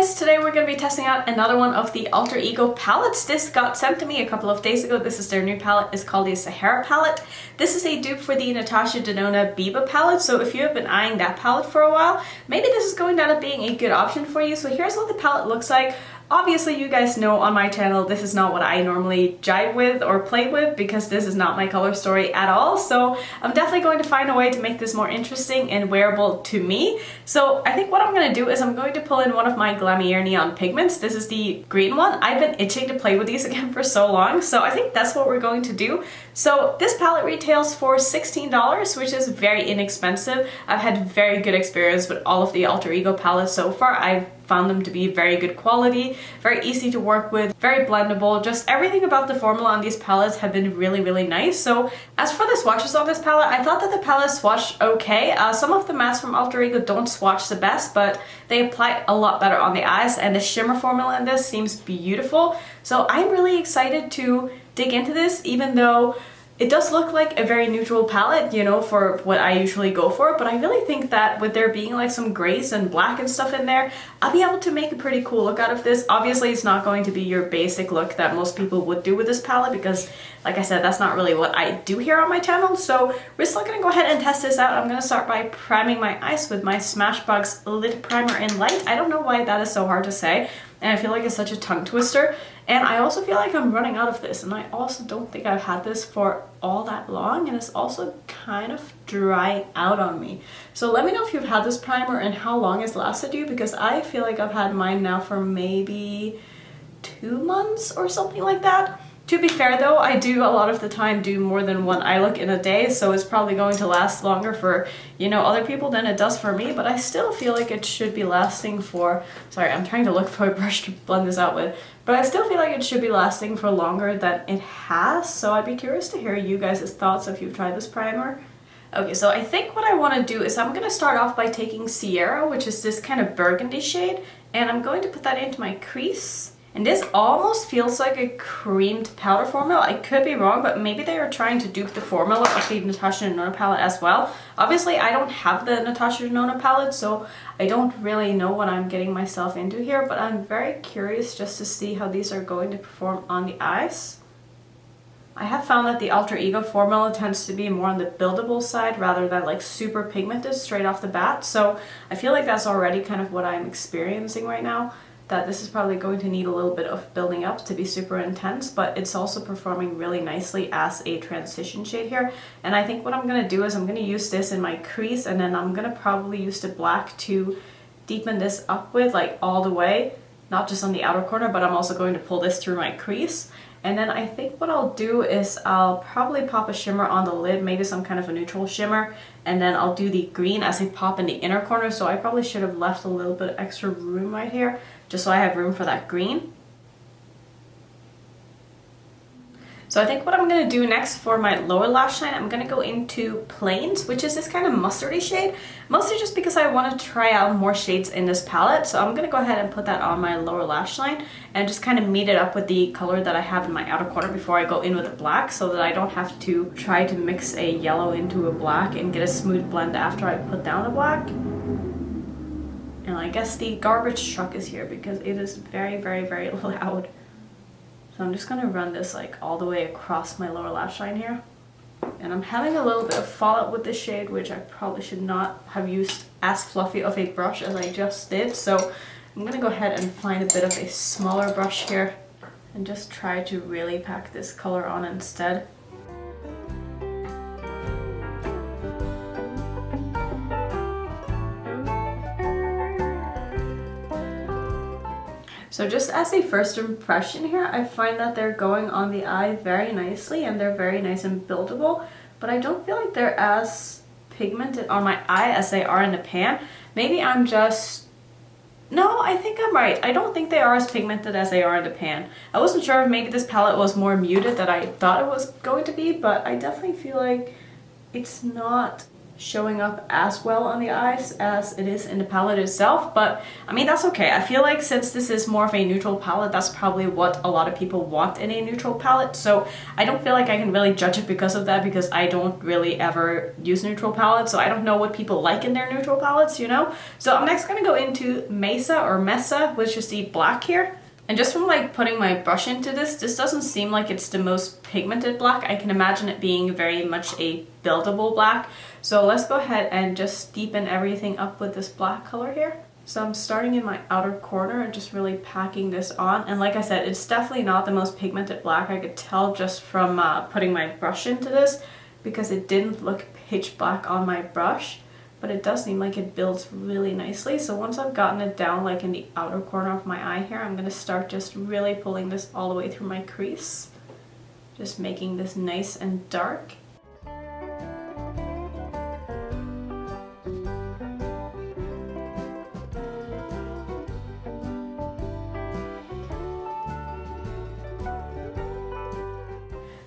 guys, today we're going to be testing out another one of the Alter Ego palettes. This got sent to me a couple of days ago. This is their new palette. It's called the Sahara palette. This is a dupe for the Natasha Denona Biba palette, so if you have been eyeing that palette for a while, maybe this is going to end up being a good option for you. So here's what the palette looks like. Obviously, you guys know on my channel, this is not what I normally jive with or play with because this is not my color story at all. So I'm definitely going to find a way to make this more interesting and wearable to me. So I think what I'm going to do is I'm going to pull in one of my Glammier Neon pigments. This is the green one. I've been itching to play with these again for so long. So I think that's what we're going to do. So this palette retails for $16, which is very inexpensive. I've had very good experience with all of the Alter Ego palettes so far. I've found them to be very good quality, very easy to work with, very blendable. Just everything about the formula on these palettes have been really nice. So as for the swatches on this palette, I thought that the palette swatched okay. Some of the mattes from Alter Ego don't swatch the best, but they apply a lot better on the eyes, and the shimmer formula in this seems beautiful. So I'm really excited to dig into this, even though it does look like a very neutral palette, you know, for what I usually go for, but I really think that with there being like some grays and black and stuff in there, I'll be able to make a pretty cool look out of this. Obviously, it's not going to be your basic look that most people would do with this palette because, like I said, that's not really what I do here on my channel. So we're still gonna go ahead and test this out. I'm gonna start by priming my eyes with my Smashbox Lid Primer in Light. I don't know why that is so hard to say, and I feel like it's such a tongue twister. And I also feel like I'm running out of this, and I also don't think I've had this for all that long, and it's also kind of drying out on me. So let me know if you've had this primer and how long it's lasted you, because I feel like I've had mine now for maybe 2 months or something like that. To be fair though, I do a lot of the time do more than one eye look in a day, so it's probably going to last longer for, you know, other people than it does for me, but I still feel like it should be lasting for, sorry, I'm trying to look for a brush to blend this out with, but I still feel like it should be lasting for longer than it has, so I'd be curious to hear you guys' thoughts if you've tried this primer. Okay, so I think what I want to do is I'm going to start off by taking Sierra, which is this kind of burgundy shade, and I'm going to put that into my crease. And this almost feels like a creamed powder formula. I could be wrong, but maybe they are trying to dupe the formula of the Natasha Denona palette as well. Obviously, I don't have the Natasha Denona palette, so I don't really know what I'm getting myself into here, but I'm very curious just to see how these are going to perform on the eyes. I have found that the Alter Ego formula tends to be more on the buildable side rather than like super pigmented straight off the bat, so I feel like that's already kind of what I'm experiencing right now. That this is probably going to need a little bit of building up to be super intense, but it's also performing really nicely as a transition shade here. And I think what I'm going to do is I'm going to use this in my crease, and then I'm going to probably use the black to deepen this up with, like all the way, not just on the outer corner, but I'm also going to pull this through my crease. And then I think what I'll do is I'll probably pop a shimmer on the lid, maybe some kind of a neutral shimmer, and then I'll do the green as a pop in the inner corner. So I probably should have left a little bit of extra room right here, just so I have room for that green. So I think what I'm going to do next for my lower lash line, I'm going to go into Plains, which is this kind of mustardy shade, mostly just because I want to try out more shades in this palette. So I'm going to go ahead and put that on my lower lash line and just kind of meet it up with the color that I have in my outer corner before I go in with the black, so that I don't have to try to mix a yellow into a black and get a smooth blend after I put down the black. And I guess the garbage truck is here because it is very loud. So I'm just going to run this like all the way across my lower lash line here. And I'm having a little bit of fallout with this shade, which I probably should not have used as fluffy of a brush as I just did. So I'm going to go ahead and find a bit of a smaller brush here and just try to really pack this color on instead. So just as a first impression here, I find that they're going on the eye very nicely and they're very nice and buildable, but I don't feel like they're as pigmented on my eye as they are in the pan. Maybe I'm just... No, I think I'm right. I don't think they are as pigmented as they are in the pan. I wasn't sure if maybe this palette was more muted than I thought it was going to be, but I definitely feel like it's not showing up as well on the eyes as it is in the palette itself, but I mean that's okay. I feel like since this is more of a neutral palette, that's probably what a lot of people want in a neutral palette, so I don't feel like I can really judge it because of that, because I don't really ever use neutral palettes, so I don't know what people like in their neutral palettes, you know? So I'm next gonna go into Mesa, which is the black here. And just from like putting my brush into this doesn't seem like it's the most pigmented black. I can imagine it being very much a buildable black. So let's go ahead and just deepen everything up with this black color here. So I'm starting in my outer corner and just really packing this on. And like I said, it's definitely not the most pigmented black. I could tell just from putting my brush into this, because it didn't look pitch black on my brush. But it does seem like it builds really nicely. So once I've gotten it down like in the outer corner of my eye here, I'm going to start just really pulling this all the way through my crease. Just making this nice and dark.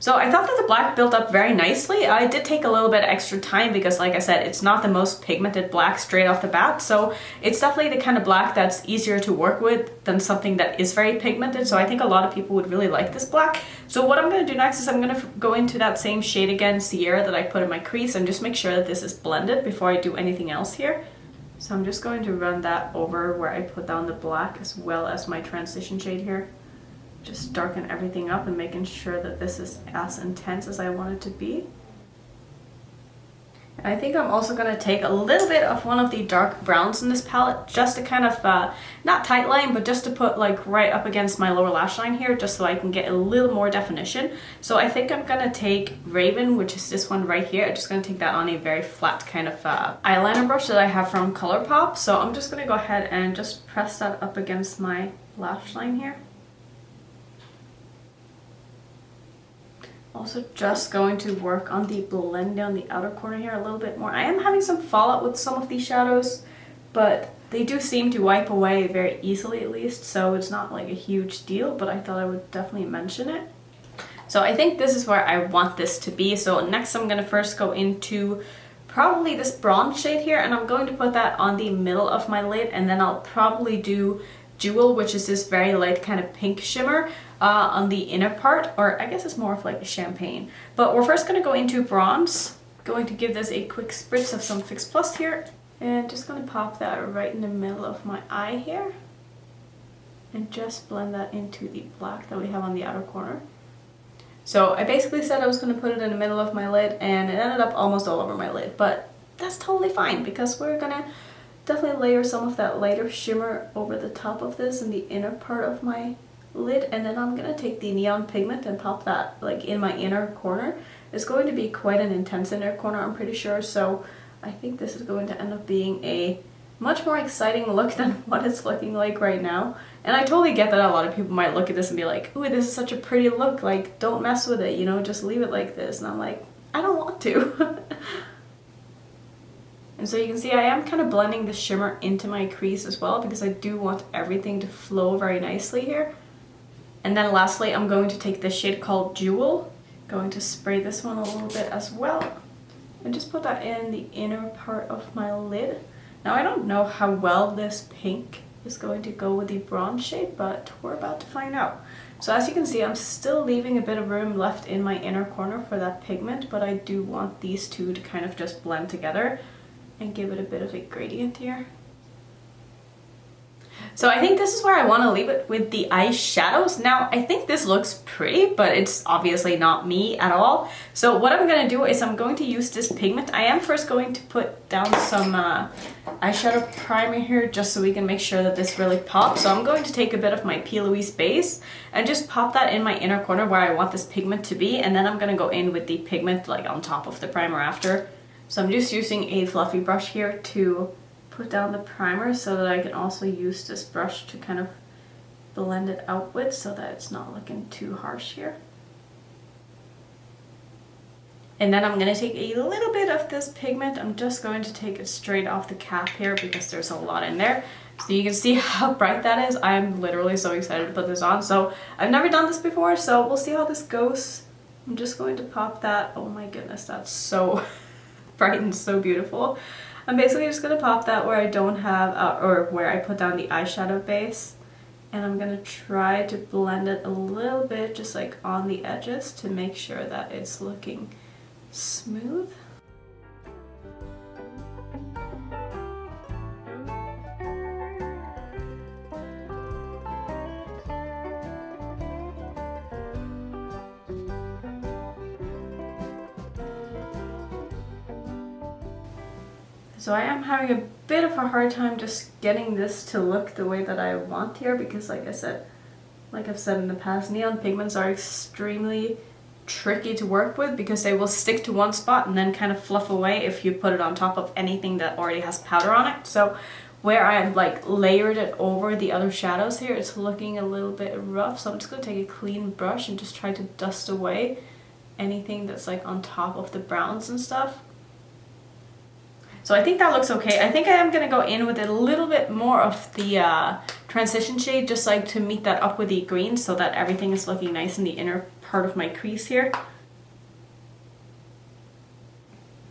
So I thought that the black built up very nicely. I did take a little bit extra time because, like I said, it's not the most pigmented black straight off the bat. So it's definitely the kind of black that's easier to work with than something that is very pigmented. So I think a lot of people would really like this black. So what I'm going to do next is I'm going to go into that same shade again, Sierra, that I put in my crease, and just make sure that this is blended before I do anything else here. So I'm just going to run that over where I put down the black as well as my transition shade here. Just darken everything up and making sure that this is as intense as I want it to be. And I think I'm also going to take a little bit of one of the dark browns in this palette, just to kind of, not tight line, but just to put like right up against my lower lash line here, just so I can get a little more definition. So I think I'm going to take Raven, which is this one right here. I'm just going to take that on a very flat kind of eyeliner brush that I have from ColourPop. So I'm just going to go ahead and just press that up against my lash line here. Also just going to work on the blend down the outer corner here a little bit more. I am having some fallout with some of these shadows, but they do seem to wipe away very easily at least, so it's not like a huge deal, but I thought I would definitely mention it. So I think this is where I want this to be. So next I'm going to first go into probably this bronze shade here, and I'm going to put that on the middle of my lid, and then I'll probably do Jewel, which is this very light kind of pink shimmer on the inner part, or I guess it's more of like a champagne. But we're first going to go into bronze. Going to give this a quick spritz of some Fix Plus here, and just going to pop that right in the middle of my eye here, and just blend that into the black that we have on the outer corner. So I basically said I was going to put it in the middle of my lid, and it ended up almost all over my lid, but that's totally fine because we're gonna definitely layer some of that lighter shimmer over the top of this in the inner part of my lid, and then I'm gonna take the neon pigment and pop that like in my inner corner. It's going to be quite an intense inner corner, I'm pretty sure, so I think this is going to end up being a much more exciting look than what it's looking like right now. And I totally get that a lot of people might look at this and be like, ooh, this is such a pretty look, like don't mess with it, you know, just leave it like this. And I'm like, I don't want to. And so you can see I am kind of blending the shimmer into my crease as well, because I do want everything to flow very nicely here. And then lastly, I'm going to take this shade called Jewel. Going to spray this one a little bit as well, and just put that in the inner part of my lid. Now I don't know how well this pink is going to go with the bronze shade, but we're about to find out. So as you can see, I'm still leaving a bit of room left in my inner corner for that pigment, but I do want these two to kind of just blend together and give it a bit of a gradient here. So I think this is where I want to leave it with the eyeshadows. Now I think this looks pretty, but it's obviously not me at all. So what I'm going to do is I'm going to use this pigment. I am first going to put down some eyeshadow primer here just so we can make sure that this really pops. So I'm going to take a bit of my P. Louise base and just pop that in my inner corner where I want this pigment to be, and then I'm going to go in with the pigment like on top of the primer after. So I'm just using a fluffy brush here to put down the primer so that I can also use this brush to kind of blend it out with so that it's not looking too harsh here. And then I'm going to take a little bit of this pigment. I'm just going to take it straight off the cap here because there's a lot in there. So you can see how bright that is. I'm literally so excited to put this on. So I've never done this before, so we'll see how this goes. I'm just going to pop that. Oh my goodness, that's so bright and so beautiful. I'm basically just gonna pop that where I don't have, or where I put down the eyeshadow base. And I'm gonna try to blend it a little bit, just like on the edges, to make sure that it's looking smooth. So I am having a bit of a hard time just getting this to look the way that I want here, because like I said, like I've said in the past, neon pigments are extremely tricky to work with because they will stick to one spot and then kind of fluff away if you put it on top of anything that already has powder on it. So where I've like layered it over the other shadows here, it's looking a little bit rough. So I'm just gonna take a clean brush and just try to dust away anything that's like on top of the browns and stuff. So I think that looks okay. I think I am going to go in with a little bit more of the transition shade, just like to meet that up with the green so that everything is looking nice in the inner part of my crease here.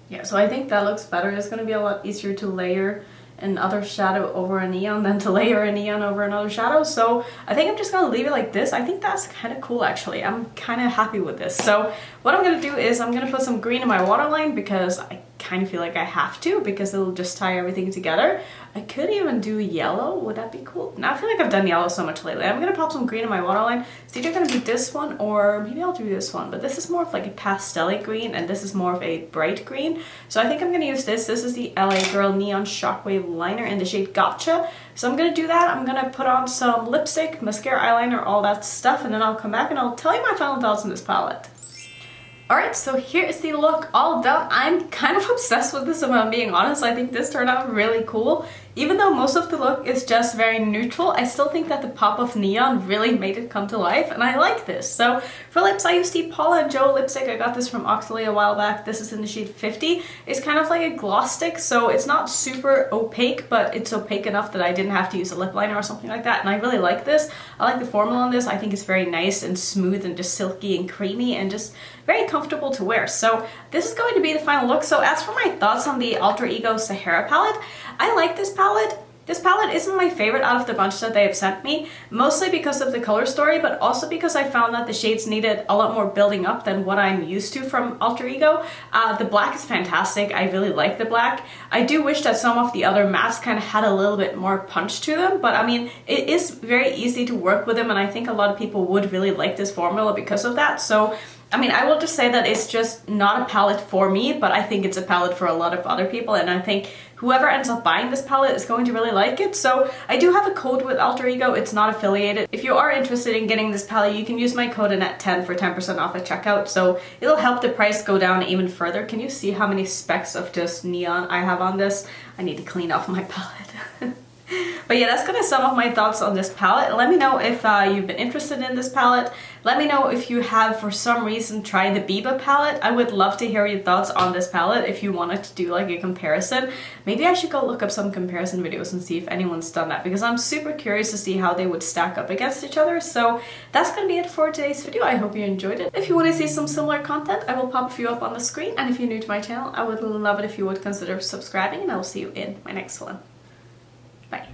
Yeah, so I think that looks better. It's going to be a lot easier to layer another shadow over a neon than to layer a neon over another shadow. So I think I'm just going to leave it like this. I think that's kind of cool actually. I'm kind of happy with this. So what I'm going to do is I'm going to put some green in my waterline because I kind of feel like I have to, because it'll just tie everything together. I could even do yellow. Would that be cool? Now I feel like I've done yellow so much lately. I'm gonna pop some green in my waterline. It's either gonna be this one or maybe I'll do this one, but this is more of like a pastel-y green and this is more of a bright green. So I think I'm gonna use this. This is the LA Girl Neon Shockwave liner in the shade Gotcha. So I'm gonna do that. I'm gonna put on some lipstick, mascara, eyeliner, all that stuff, and then I'll come back and I'll tell you my final thoughts on this palette. Alright, so here is the look all done. I'm kind of obsessed with this if I'm being honest. I think this turned out really cool. Even though most of the look is just very neutral, I still think that the pop of neon really made it come to life, and I like this. So for lips, I used the Paula & Joe lipstick. I got this from Octoly a while back. This is in the shade 50. It's kind of like a gloss stick, so it's not super opaque, but it's opaque enough that I didn't have to use a lip liner or something like that, and I really like this. I like the formula on this. I think it's very nice and smooth and just silky and creamy and just very comfortable to wear. So this is going to be the final look. So as for my thoughts on the Alter Ego Sahara palette, I like this palette. This palette isn't my favorite out of the bunch that they have sent me, mostly because of the color story, but also because I found that the shades needed a lot more building up than what I'm used to from Alter Ego. The black is fantastic. I really like the black. I do wish that some of the other mattes kind of had a little bit more punch to them, but I mean, it is very easy to work with them, and I think a lot of people would really like this formula because of that. So I mean, I will just say that it's just not a palette for me, but I think it's a palette for a lot of other people, and I think whoever ends up buying this palette is going to really like it. So I do have a code with Alter Ego. It's not affiliated. If you are interested in getting this palette, you can use my code Annette10 for 10% off at checkout. So it'll help the price go down even further. Can you see how many specks of just neon I have on this? I need to clean off my palette. But yeah, that's gonna sum up my thoughts on this palette. Let me know if you've been interested in this palette. Let me know if you have, for some reason, tried the Biba palette. I would love to hear your thoughts on this palette if you wanted to do like a comparison. Maybe I should go look up some comparison videos and see if anyone's done that, because I'm super curious to see how they would stack up against each other. So that's gonna be it for today's video. I hope you enjoyed it. If you want to see some similar content, I will pop a few up on the screen. And if you're new to my channel, I would love it if you would consider subscribing, and I will see you in my next one. Bye.